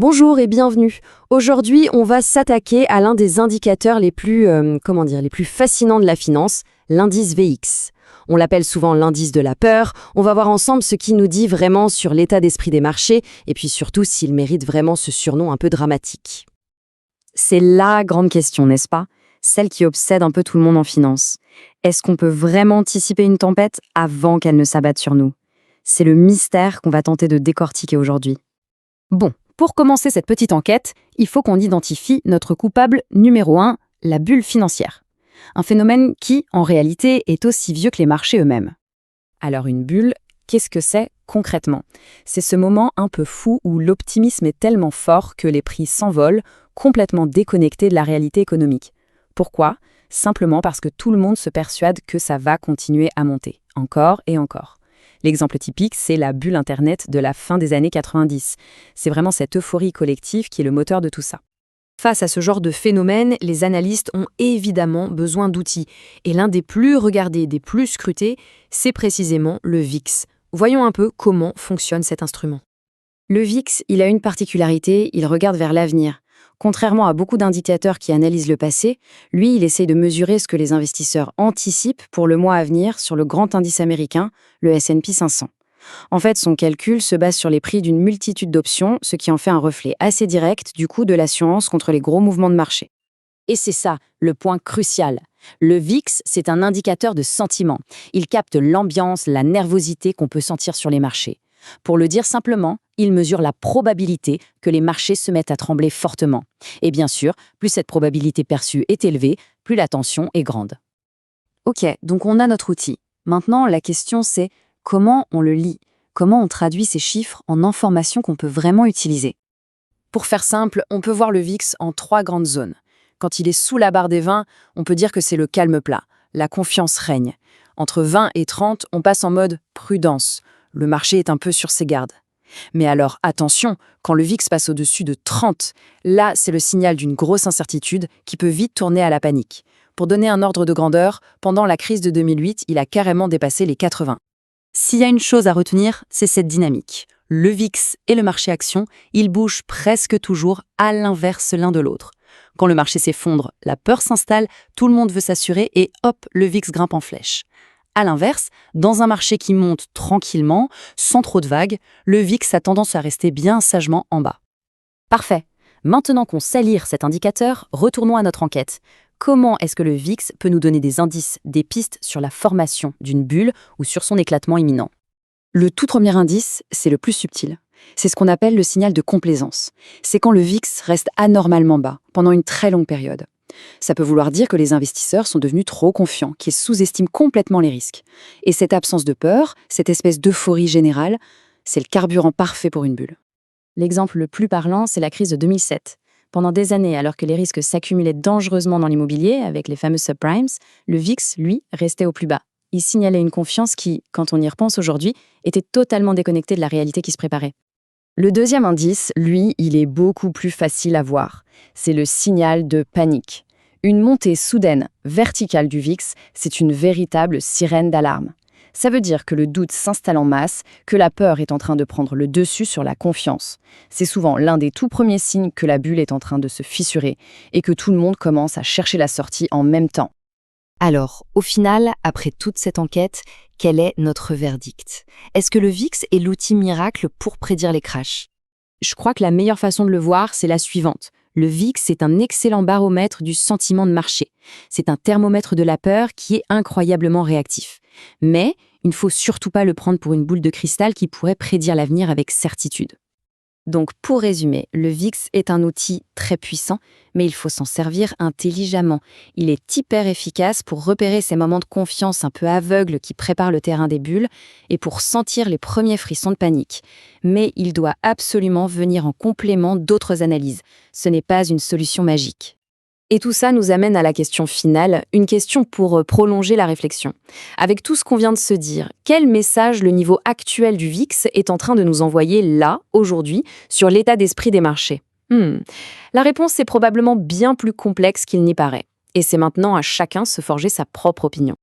Bonjour et bienvenue. Aujourd'hui, on va s'attaquer à l'un des indicateurs les plus, les plus fascinants de la finance, l'indice VX. On l'appelle souvent l'indice de la peur. On va voir ensemble ce qui nous dit vraiment sur l'état d'esprit des marchés et puis surtout s'il mérite vraiment ce surnom un peu dramatique. C'est la grande question, n'est-ce pas? Celle qui obsède un peu tout le monde en finance. Est-ce qu'on peut vraiment anticiper une tempête avant qu'elle ne s'abatte sur nous? C'est le mystère qu'on va tenter de décortiquer aujourd'hui. Bon, pour commencer cette petite enquête, il faut qu'on identifie notre coupable numéro 1, la bulle financière. Un phénomène qui, en réalité, est aussi vieux que les marchés eux-mêmes. Alors une bulle, qu'est-ce que c'est concrètement? C'est ce moment un peu fou où l'optimisme est tellement fort que les prix s'envolent, complètement déconnectés de la réalité économique. Pourquoi? Simplement parce que tout le monde se persuade que ça va continuer à monter, encore et encore. L'exemple typique, c'est la bulle Internet de la fin des années 90. C'est vraiment cette euphorie collective qui est le moteur de tout ça. Face à ce genre de phénomène, les analystes ont évidemment besoin d'outils. Et l'un des plus regardés, des plus scrutés, c'est précisément le VIX. Voyons un peu comment fonctionne cet instrument. Le VIX, il a une particularité, il regarde vers l'avenir. Contrairement à beaucoup d'indicateurs qui analysent le passé, lui, il essaye de mesurer ce que les investisseurs anticipent pour le mois à venir sur le grand indice américain, le S&P 500. En fait, son calcul se base sur les prix d'une multitude d'options, ce qui en fait un reflet assez direct du coût de l'assurance contre les gros mouvements de marché. Et c'est ça, le point crucial. Le VIX, c'est un indicateur de sentiment. Il capte l'ambiance, la nervosité qu'on peut sentir sur les marchés. Pour le dire simplement, il mesure la probabilité que les marchés se mettent à trembler fortement. Et bien sûr, plus cette probabilité perçue est élevée, plus la tension est grande. Ok, donc on a notre outil. Maintenant, la question c'est comment on le lit? Comment on traduit ces chiffres en informations qu'on peut vraiment utiliser? Pour faire simple, on peut voir le VIX en 3 grandes zones. Quand il est sous la barre des 20, on peut dire que c'est le calme plat. La confiance règne. Entre 20 et 30, on passe en mode prudence. Le marché est un peu sur ses gardes. Mais alors, attention, quand le VIX passe au-dessus de 30, là, c'est le signal d'une grosse incertitude qui peut vite tourner à la panique. Pour donner un ordre de grandeur, pendant la crise de 2008, il a carrément dépassé les 80. S'il y a une chose à retenir, c'est cette dynamique. Le VIX et le marché action, ils bougent presque toujours à l'inverse l'un de l'autre. Quand le marché s'effondre, la peur s'installe, tout le monde veut s'assurer et hop, le VIX grimpe en flèche. À l'inverse, dans un marché qui monte tranquillement, sans trop de vagues, le VIX a tendance à rester bien sagement en bas. Parfait. Maintenant qu'on sait lire cet indicateur, retournons à notre enquête. Comment est-ce que le VIX peut nous donner des indices, des pistes sur la formation d'une bulle ou sur son éclatement imminent? Le tout premier indice, c'est le plus subtil. C'est ce qu'on appelle le signal de complaisance. C'est quand le VIX reste anormalement bas, pendant une très longue période. Ça peut vouloir dire que les investisseurs sont devenus trop confiants, qu'ils sous-estiment complètement les risques. Et cette absence de peur, cette espèce d'euphorie générale, c'est le carburant parfait pour une bulle. L'exemple le plus parlant, c'est la crise de 2007. Pendant des années, alors que les risques s'accumulaient dangereusement dans l'immobilier, avec les fameux subprimes, le VIX, lui, restait au plus bas. Il signalait une confiance qui, quand on y repense aujourd'hui, était totalement déconnectée de la réalité qui se préparait. Le deuxième indice, lui, il est beaucoup plus facile à voir. C'est le signal de panique. Une montée soudaine, verticale du VIX, c'est une véritable sirène d'alarme. Ça veut dire que le doute s'installe en masse, que la peur est en train de prendre le dessus sur la confiance. C'est souvent l'un des tout premiers signes que la bulle est en train de se fissurer et que tout le monde commence à chercher la sortie en même temps. Alors, au final, après toute cette enquête, quel est notre verdict? Est-ce que le VIX est l'outil miracle pour prédire les crashs? Je crois que la meilleure façon de le voir, c'est la suivante. Le VIX est un excellent baromètre du sentiment de marché. C'est un thermomètre de la peur qui est incroyablement réactif. Mais il ne faut surtout pas le prendre pour une boule de cristal qui pourrait prédire l'avenir avec certitude. Donc, pour résumer, le VIX est un outil très puissant, mais il faut s'en servir intelligemment. Il est hyper efficace pour repérer ces moments de confiance un peu aveugles qui préparent le terrain des bulles et pour sentir les premiers frissons de panique. Mais il doit absolument venir en complément d'autres analyses. Ce n'est pas une solution magique. Et tout ça nous amène à la question finale, une question pour prolonger la réflexion. Avec tout ce qu'on vient de se dire, quel message le niveau actuel du VIX est en train de nous envoyer là, aujourd'hui, sur l'état d'esprit des marchés? La réponse est probablement bien plus complexe qu'il n'y paraît. Et c'est maintenant à chacun de se forger sa propre opinion.